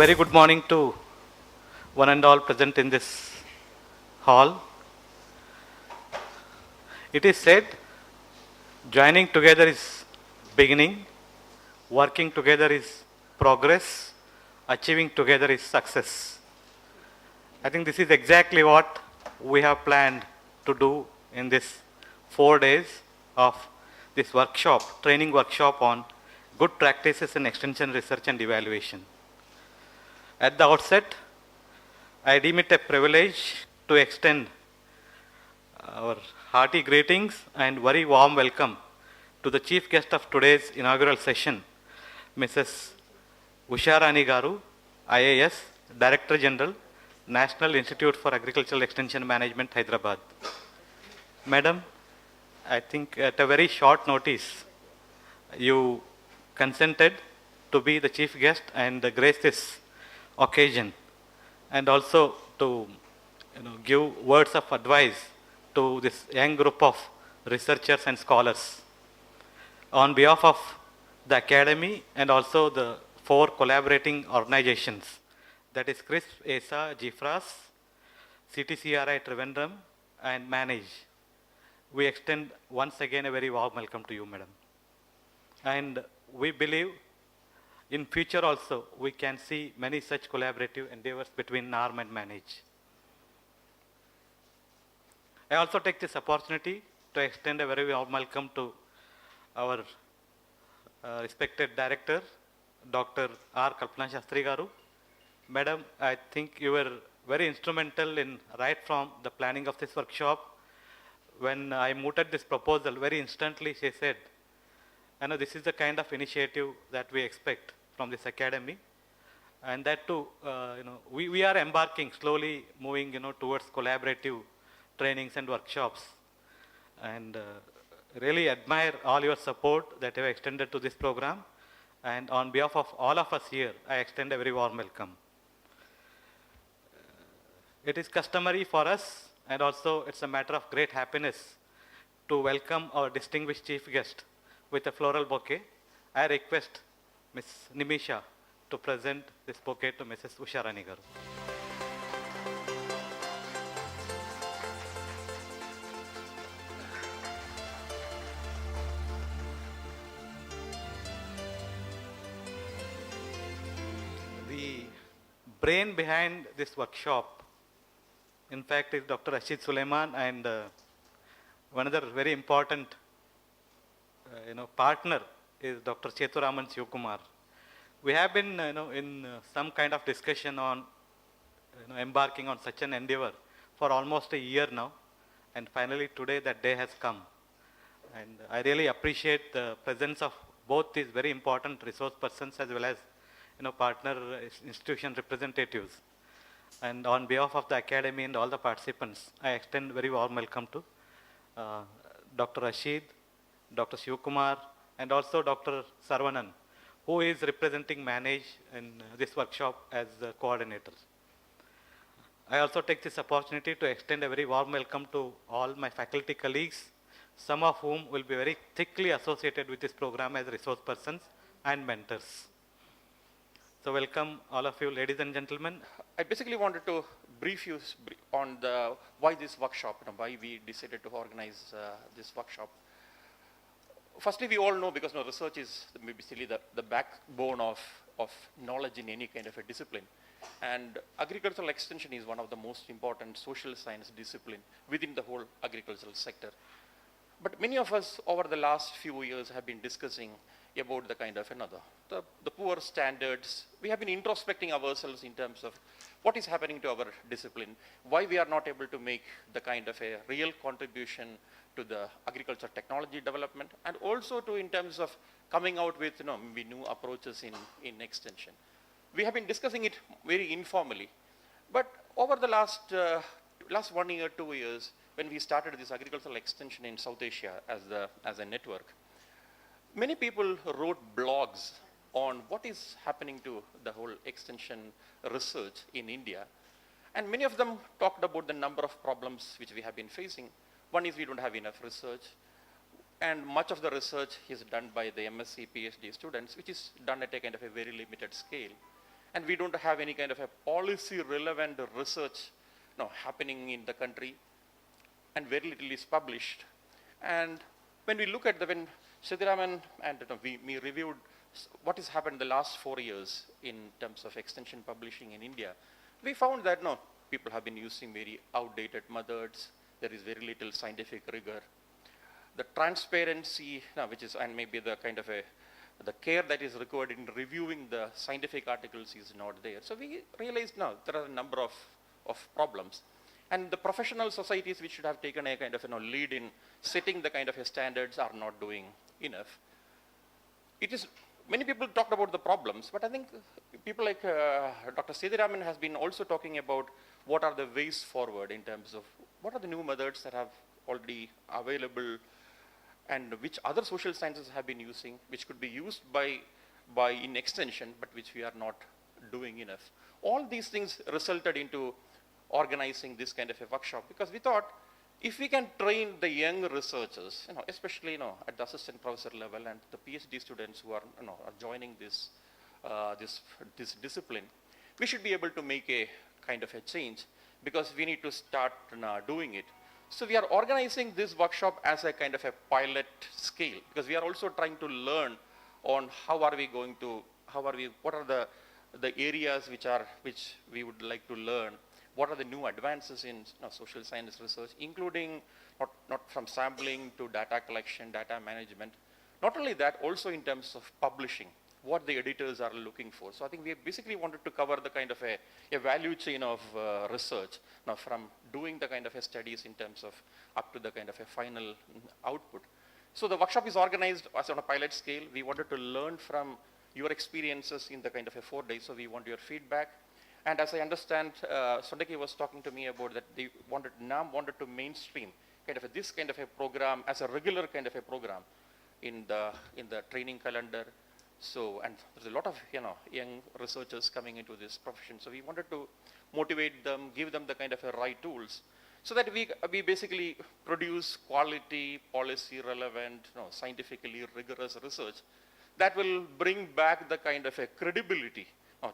very good morning to one and all present in this hall. It is said, joining together is beginning, working together is progress, achieving together is success. I think this is exactly what we have planned to do in this 4 days of this workshop, training workshop on good practices in extension research and evaluation. At the outset, I deem it a privilege to extend our hearty greetings and very warm welcome to the chief guest of today's inaugural session, Mrs. Usha Rani Garu, IAS, Director General, National Institute for Agricultural Extension Management, Hyderabad. Madam, I think at a very short notice, you consented to be the chief guest and grace this occasion, and also to give words of advice to this young group of researchers and scholars. On behalf of the Academy and also the 4 collaborating organizations, that is CRISP, ESA, GFRAS, CTCRI Trivandrum, and Manage, we extend once again a very warm welcome to you, Madam. And we believe in future also we can see many such collaborative endeavors between NAARM and Manage. I also take this opportunity to extend a very warm welcome to our respected director, Dr. R. Kalpana Shastri Garu. Madam, I think you were very instrumental in right from the planning of this workshop. When I mooted this proposal, very instantly she said, I know this is the kind of initiative that we expect from this academy, and that too, we are embarking slowly, moving, towards collaborative trainings and workshops, and really admire all your support that you have extended to this program. And on behalf of all of us here, I extend a very warm welcome. It is customary for us, and also it's a matter of great happiness to welcome our distinguished chief guest with a floral bouquet. I request Ms. Nimisha to present this bouquet to Mrs. Usha Rani Garu. The brain behind this workshop, in fact, is Dr. Rashid Suleiman, and one other very important partner is Dr. Cheturaman Shivakumar. We have been in some kind of discussion on embarking on such an endeavor for almost a year now, and finally today that day has come. And I really appreciate the presence of both these very important resource persons as well as partner institution representatives. And on behalf of the academy and all the participants, I extend very warm welcome to Dr. Rashid, Dr. Shivakumar, and also Dr. Sarvanan, who is representing Manage in this workshop as the coordinator. I also take this opportunity to extend a very warm welcome to all my faculty colleagues, some of whom will be very thickly associated with this program as resource persons and mentors. So welcome all of you, ladies and gentlemen. I basically wanted to brief you on why this workshop, why we decided to organize this workshop. Firstly, we all know, because research is basically the backbone of knowledge in any kind of a discipline. And agricultural extension is one of the most important social science discipline within the whole agricultural sector. But many of us over the last few years have been discussing about the kind of the poor standards. We have been introspecting ourselves in terms of what is happening to our discipline, why we are not able to make the kind of a real contribution to the agriculture technology development, and also to in terms of coming out with new approaches in extension. We have been discussing it very informally, but over the last 1 year, 2 years, when we started this agricultural extension in South Asia as a network, many people wrote blogs on what is happening to the whole extension research in India. And many of them talked about the number of problems which we have been facing. One is we don't have enough research, and much of the research is done by the MSc, PhD students, which is done at a kind of a very limited scale. and we don't have any kind of a policy relevant research happening in the country, and very little is published. And when we look at when Siddharaman and we reviewed what has happened the last 4 years in terms of extension publishing in India, we found that people have been using very outdated methods. There is very little scientific rigor. The transparency, which is, and maybe the kind of the care that is required in reviewing the scientific articles is not there. So we realized now there are a number of problems. And the professional societies which should have taken a kind of lead in setting the kind of standards are not doing enough. It is, many people talked about the problems, but I think people like Dr. Siddharaman has been also talking about what are the ways forward in terms of what are the new methods that have already available and which other social sciences have been using, which could be used by in extension, but which we are not doing enough. All these things resulted into organizing this kind of a workshop, because we thought if we can train the young researchers, especially at the assistant professor level and the PhD students who are are joining this discipline, we should be able to make a kind of a change, because we need to start doing it. So we are organizing this workshop as a kind of a pilot scale, because we are also trying to learn on what are the areas which we would like to learn. What are the new advances in social science research, including not from sampling to data collection, data management. Not only that, also in terms of publishing, what the editors are looking for. So I think we basically wanted to cover the kind of a value chain of research, from doing the kind of studies in terms of up to the kind of a final output. So the workshop is organized as on a pilot scale. We wanted to learn from your experiences in the kind of a 4 days, so we want your feedback. And as I understand, Sondaki was talking to me about that NAARM wanted to mainstream this kind of a program as a regular kind of a program in the training calendar. So, and there's a lot of young researchers coming into this profession. So we wanted to motivate them, give them the kind of a right tools, so that we basically produce quality, policy relevant, scientifically rigorous research that will bring back the kind of a credibility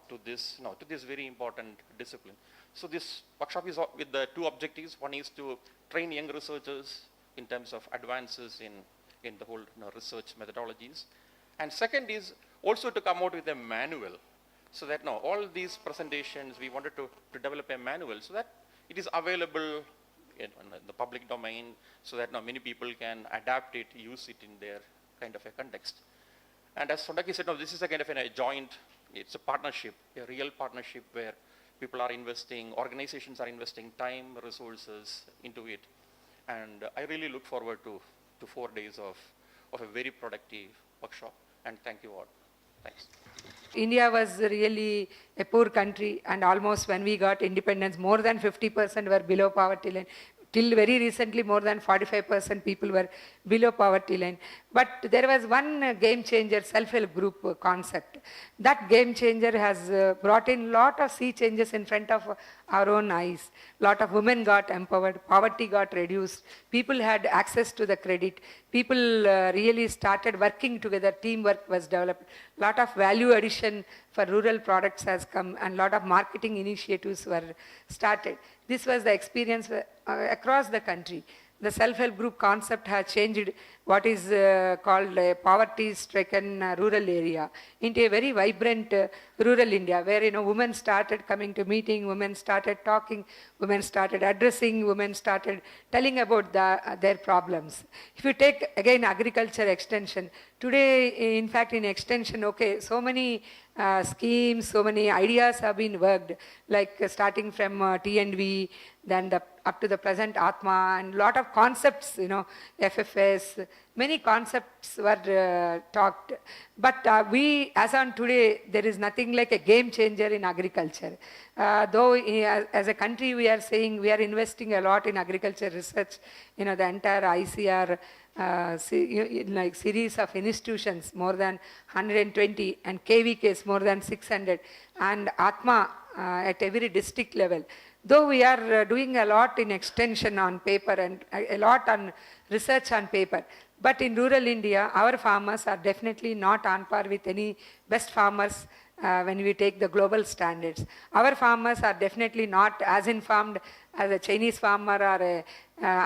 to this very important discipline. So this workshop is with the two objectives. One is to train young researchers in terms of advances in the whole research methodologies. And second is also to come out with a manual, so that all these presentations, we wanted to develop a manual so that it is available in the public domain, so that many people can adapt it, use it in their kind of a context. And as Sondaki said, this is a kind of a joint, it's a partnership, a real partnership where people are investing, organizations are investing time, resources into it. And I really look forward to 4 days of a very productive workshop. And thank you all. Thanks. India was really a poor country, and almost when we got independence, more than 50% were below poverty line. Till very recently, more than 45% people were below poverty line. But there was one game changer, self-help group concept. That game changer has brought in lot of sea changes in front of our own eyes. Lot of women got empowered, poverty got reduced, people had access to the credit, people really started working together, teamwork was developed, lot of value addition for rural products has come, and lot of marketing initiatives were started. This was the experience across the country. The self-help group concept has changed what is called a poverty-stricken rural area into a very vibrant rural India, where women started coming to meeting, women started talking, women started addressing, women started telling about their problems. If you take again agriculture extension, today in fact in extension, so many schemes, so many ideas have been worked, like starting from T&V, then up to the present Atma, and lot of concepts, FFS, many concepts were talked. But we, as on today, there is nothing like a game changer in agriculture. Though as a country we are saying we are investing a lot in agriculture research, the entire ICR like series of institutions, more than 120, and KVKs more than 600, and Atma at every district level. Though we are doing a lot in extension on paper and a lot on research on paper, but in rural India, our farmers are definitely not on par with any best farmers when we take the global standards. Our farmers are definitely not as informed as a Chinese farmer or a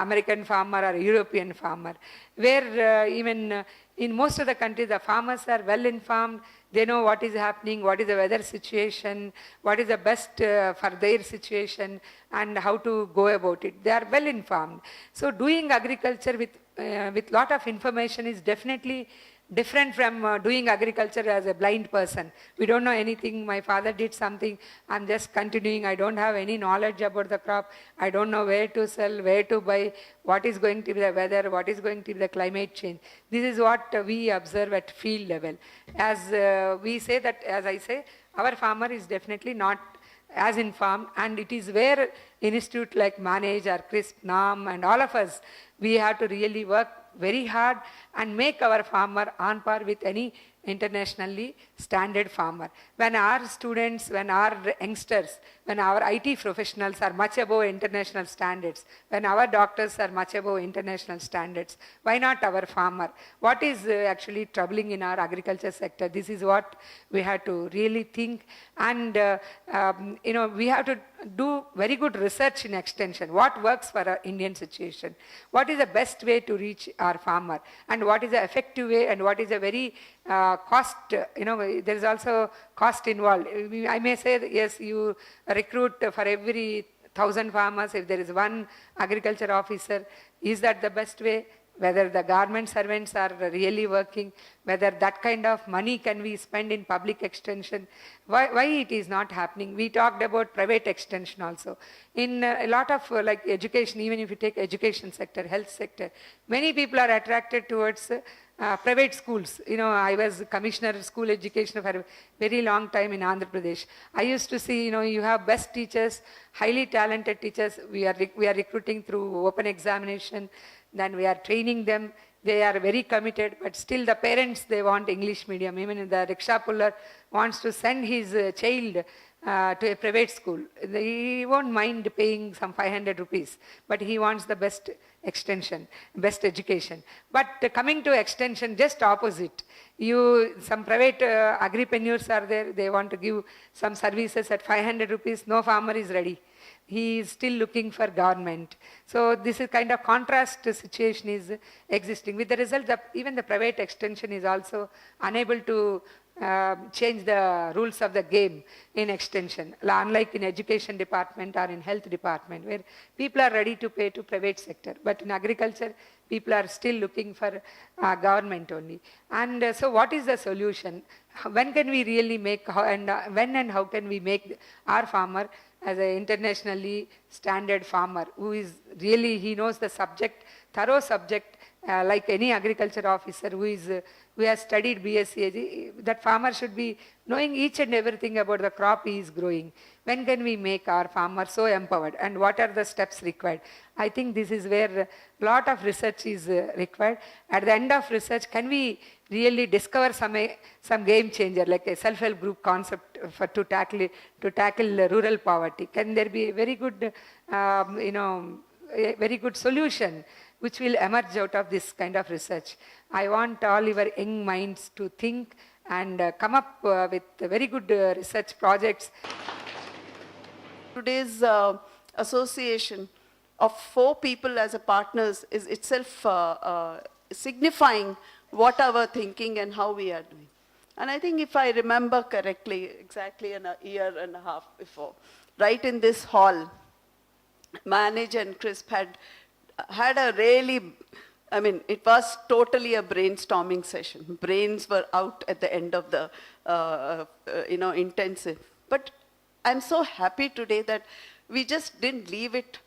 American farmer or a European farmer, where even in most of the countries the farmers are well informed. They know what is happening, what is the weather situation, what is the best for their situation, and how to go about it. They are well informed. So doing agriculture with lot of information is definitely different from doing agriculture as a blind person. We don't know anything. My father did something. I'm just continuing. I don't have any knowledge about the crop. I don't know where to sell, where to buy, what is going to be the weather, what is going to be the climate change. This is what we observe at field level. As we say that, as I say, our farmer is definitely not as informed, and it is where institute like Manage or CRISP, NAARM, and all of us, we have to really work very hard and make our farmer on par with any internationally standard farmer. When our students, when our youngsters, when our IT professionals are much above international standards, when our doctors are much above international standards, why not our farmer? What is actually troubling in our agriculture sector? This is what we have to really think, and we have to do very good research in extension. What works for our Indian situation? What is the best way to reach our farmer? And what is the effective way, and what is a very cost, there is also cost involved. I may say that yes, you recruit for every 1,000 farmers, if there is one agriculture officer, is that the best way? Whether the government servants are really working, whether that kind of money can we spend in public extension, why it is not happening. We talked about private extension also. In a lot of like education, even if you take education sector, health sector, many people are attracted towards private schools. I was commissioner of school education for a very long time in Andhra Pradesh. I used to see, you have best teachers, highly talented teachers. We are recruiting through open examination. Then we are training them. They are very committed, but still the parents, they want English medium. Even the rickshaw puller wants to send his child to a private school. He won't mind paying some 500 rupees, but he wants the best extension, best education. But coming to extension, just opposite. Some private agripreneurs are there, they want to give some services at 500 rupees, no farmer is ready. He is still looking for government. So this is kind of contrast situation is existing. With the result that even the private extension is also unable to change the rules of the game in extension, unlike in education department or in health department, where people are ready to pay to private sector. But in agriculture, people are still looking for government only. And so what is the solution? When can we really make, when and how can we make our farmer as an internationally standard farmer who is really, he knows the subject, thorough subject, like any agriculture officer who has studied BSc, that farmer should be knowing each and everything about the crop he is growing. When can we make our farmer so empowered, and what are the steps required? I think this is where a lot of research is required. At the end of research, can we really discover some game changer, like a self-help group concept to tackle rural poverty? Can there be a very good, a very good solution which will emerge out of this kind of research? I want all your young minds to think and come up with very good research projects. Today's association of 4 people as a partners is itself signifying what our thinking and how we are doing. And I think if I remember correctly, exactly a year and a half before, right in this hall, Manage and CRISP had a really, it was totally a brainstorming session. Brains were out at the end of the, intensive. But I'm so happy today that we just didn't leave it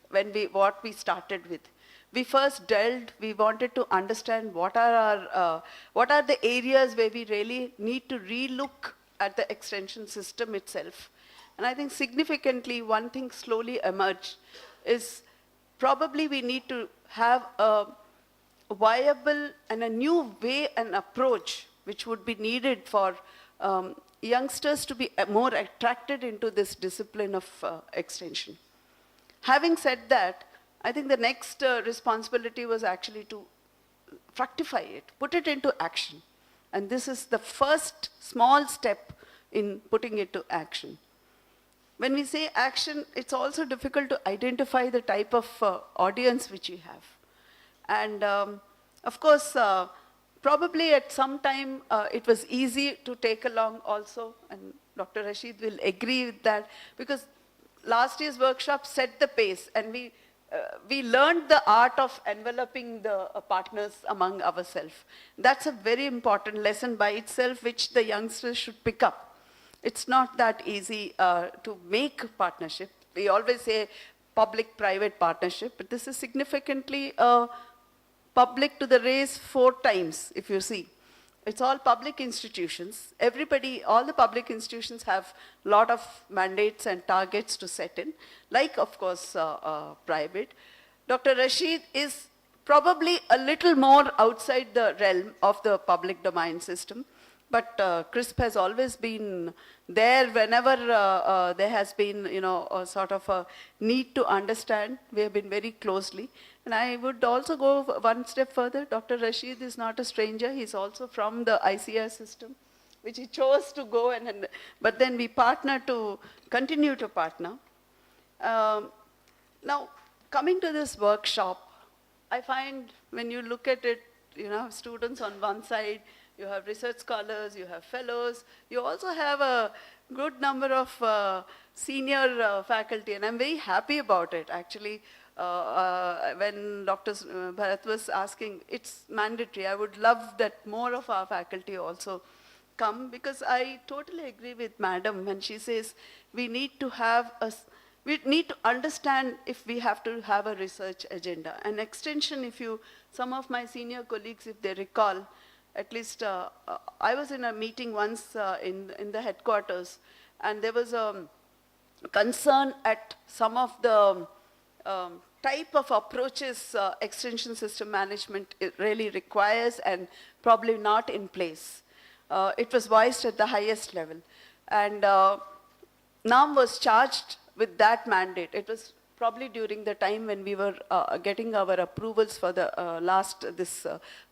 what we started with. We first delved, we wanted to understand what are the areas where we really need to relook at the extension system itself. And I think significantly one thing slowly emerged is probably we need to have a viable and a new way and approach which would be needed for youngsters to be more attracted into this discipline of extension. Having said that, I think the next responsibility was actually to fructify it, put it into action. And this is the first small step in putting it to action. When we say action, it's also difficult to identify the type of audience which we have. And of course, probably at some time it was easy to take along also, and Dr. Rashid will agree with that, because last year's workshop set the pace, and we learned the art of enveloping the partners among ourselves. That's a very important lesson by itself, which the youngsters should pick up. It's not that easy to make partnership. We always say public-private partnership, but this is significantly public to the race 4 times, if you see. It's all public institutions. Everybody, all the public institutions have a lot of mandates and targets to set in, like, of course, private. Dr. Rashid is probably a little more outside the realm of the public domain system, but CRISP has always been there whenever there has been, a sort of a need to understand. We have been very closely. And I would also go one step further. Dr. Rashid is not a stranger. He's also from the ICAR system, which he chose to go, but then we partner to continue to partner. Now, coming to this workshop, I find when you look at it, students on one side, you have research scholars, you have fellows, you also have a good number of senior faculty, and I'm very happy about it. Actually, when Dr. Bharat was asking, it's mandatory. I would love that more of our faculty also come, because I totally agree with Madam when she says we need to understand if we have to have a research agenda. An extension, some of my senior colleagues, if they recall, at least I was in a meeting once in the headquarters, and there was a concern at some of the type of approaches extension system management really requires and probably not in place. It was voiced at the highest level. And NAARM was charged with that mandate. It was probably during the time when we were getting our approvals for the this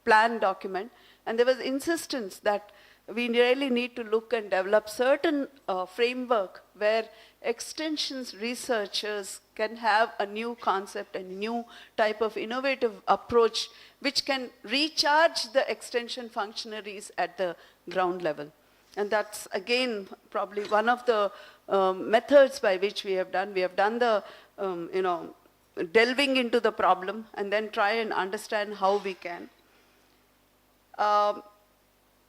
plan document. And there was insistence that we really need to look and develop certain framework where extensions researchers can have a new concept and new type of innovative approach which can recharge the extension functionaries at the ground level. And that's again probably one of the methods by which we have done. We have done the, delving into the problem and then try and understand how we can.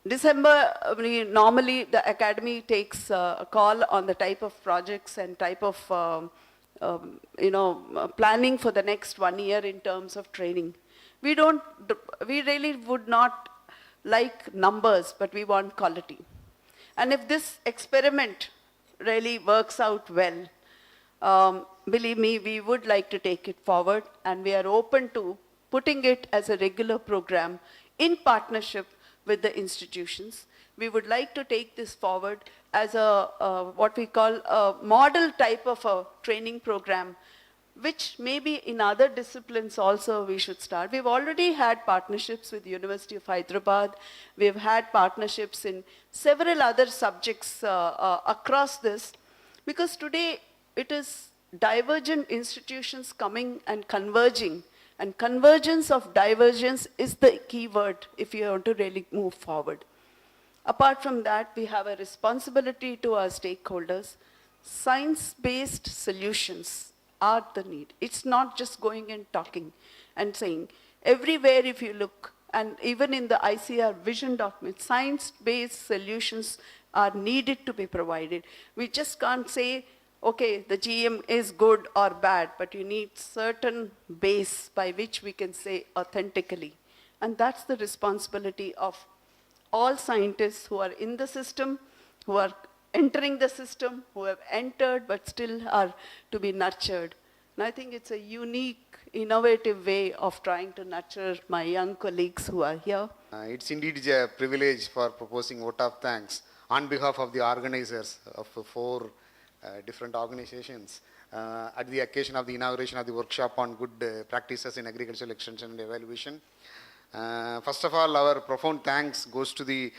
December, normally the academy takes a call on the type of projects and type of, planning for the next 1 year in terms of training. We really would not like numbers, but we want quality. And if this experiment really works out well, believe me, we would like to take it forward, and we are open to putting it as a regular program in partnership with the institutions. We would like to take this forward as what we call a model type of a training program, which maybe in other disciplines also we should start. We've already had partnerships with University of Hyderabad. We've had partnerships in several other subjects across this, because today it is divergent institutions coming and converging. And convergence of divergence is the key word if you want to really move forward. Apart from that, we have a responsibility to our stakeholders. Science-based solutions are the need. It's not just going and talking and saying. Everywhere if you look, and even in the ICR vision document, science-based solutions are needed to be provided. We just can't say, okay, the GM is good or bad, but you need certain base by which we can say authentically. And that's the responsibility of all scientists who are in the system, who are entering the system, who have entered but still are to be nurtured. And I think it's a unique, innovative way of trying to nurture my young colleagues who are here. It's indeed a privilege for proposing vote of thanks on behalf of the organizers of 4 different organizations at the occasion of the inauguration of the workshop on good practices in agricultural extension and evaluation. First of all, our profound thanks goes to the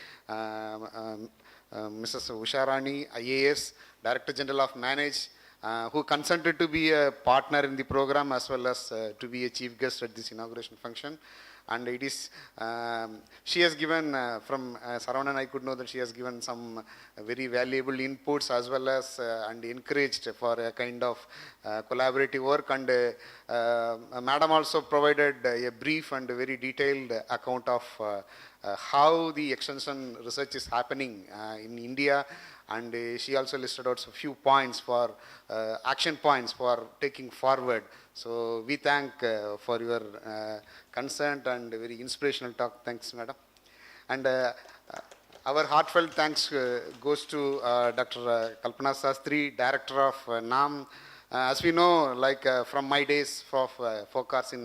Mrs. Usharani, IAS, Director General of Manage, who consented to be a partner in the program as well as to be a chief guest at this inauguration function. And it is, she has given, from Saravanan I could know that she has given some very valuable inputs as well as and encouraged for a kind of collaborative work. And Madam also provided a brief and a very detailed account of how the extension research is happening in India. And she also listed out a few points for action points for taking forward. So we thank for your consent and very inspirational talk. Thanks, Madam. And our heartfelt thanks goes to Dr. Kalpana Sastry, Director of NAARM. As we know, like from my days of FOCARS in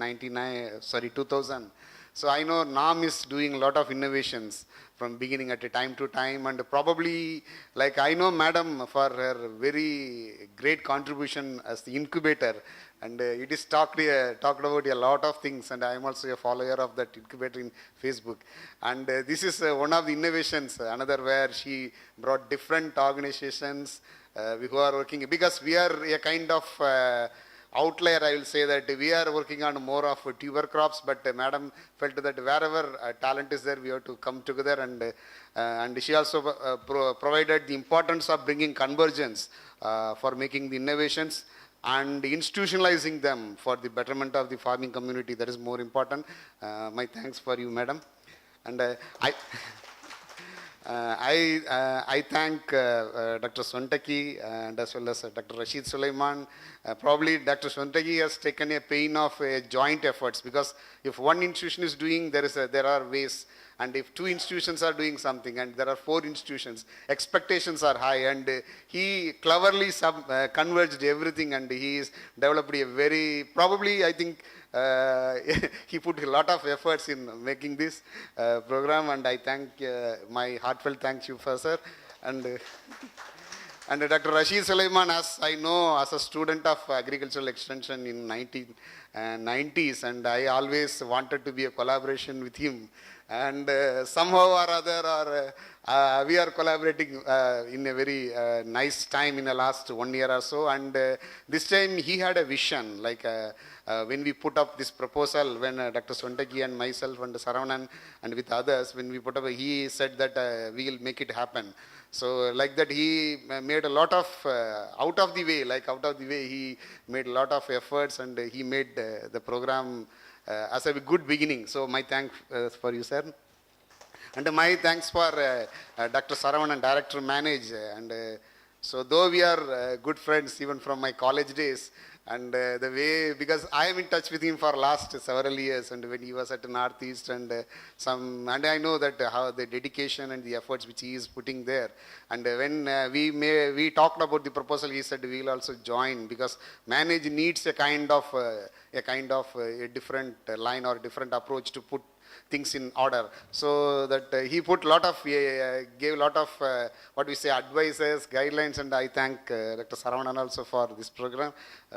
2000, so I know NAARM is doing a lot of innovations from beginning at a time to time, and probably like I know Madam for her very great contribution as the incubator, and it is talked about a lot of things, and I am also a follower of that incubator in Facebook. And this is one of the innovations, another where she brought different organizations who are working, because we are a kind of outlier, I will say that we are working on more of tuber crops, but Madam felt that wherever talent is there, we have to come together, and she also provided the importance of bringing convergence for making the innovations and institutionalizing them for the betterment of the farming community. That is more important. My thanks for you, Madam. And I thank Dr. Swantaki and as well as Dr. Rashid Sulaiman. Probably Dr. Swantaki has taken a pain of joint efforts, because if one institution is doing, there are ways, and if two institutions are doing something and there are 4 institutions, expectations are high, and he cleverly converged everything, and he is developed a very, probably I think he put a lot of efforts in making this program, and I thank my heartfelt thanks you, Professor. And Dr. Rashid Sulaiman, as I know, as a student of agricultural extension in 1990s, and I always wanted to be a collaboration with him. And somehow or other, we are collaborating in a very nice time in the last 1 year or so. And this time he had a vision, like when we put up this proposal, when Dr. Swantaki and myself and Saravanan and with others, when we put up, he said that we will make it happen. So like that, he made a lot of, out of the way, he made a lot of efforts, and he made the program as a good beginning. So my thanks for you, sir. And my thanks for Dr. Saravanan, Director Manage. And so though we are good friends even from my college days, and the way, because I am in touch with him for last several years, and when he was at Northeast, and and I know that how the dedication and the efforts which he is putting there. And when we talked about the proposal, he said we will also join, because Manage needs a kind of a different line or different approach to put things in order. So that he put lot of, gave a lot of what we say advices, guidelines, and I thank Dr. Saravanan also for this program,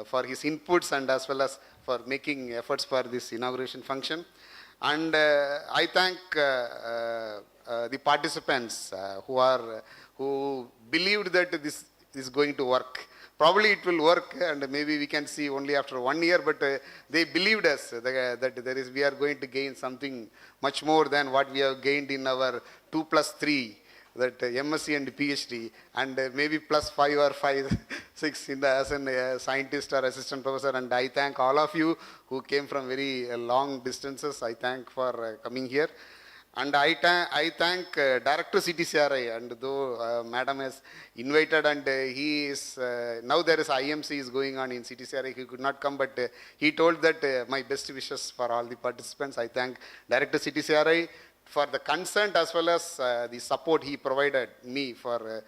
for his inputs, and as well as for making efforts for this inauguration function. And I thank the participants who believed that this is going to work. Probably it will work, and maybe we can see only after 1 year, but they believed us that we are going to gain something much more than what we have gained in our 2+3, that MSc and PhD, and maybe +5 or 5, 6 as a scientist or assistant professor. And I thank all of you who came from very long distances. I thank for coming here. And I thank Director CTCRI, and though Madam has invited, and he is, now there is IMC is going on in CTCRI, he could not come, but he told that my best wishes for all the participants. I thank Director CTCRI for the consent as well as the support he provided me for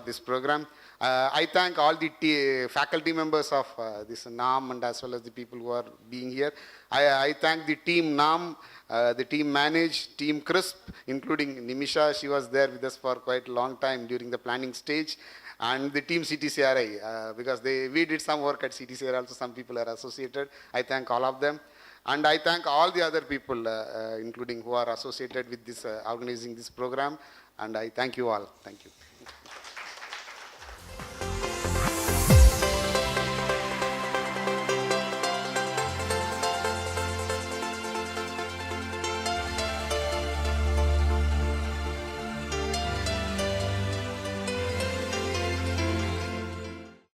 this program. I thank all the faculty members of this NAARM, and as well as the people who are being here. I thank the team NAARM, the team Manage, team CRISP, including Nimisha. She was there with us for quite a long time during the planning stage. And the team CTCRI, because we did some work at CTCRI also, some people are associated. I thank all of them. And I thank all the other people, including who are associated with this, organizing this program. And I thank you all. Thank you.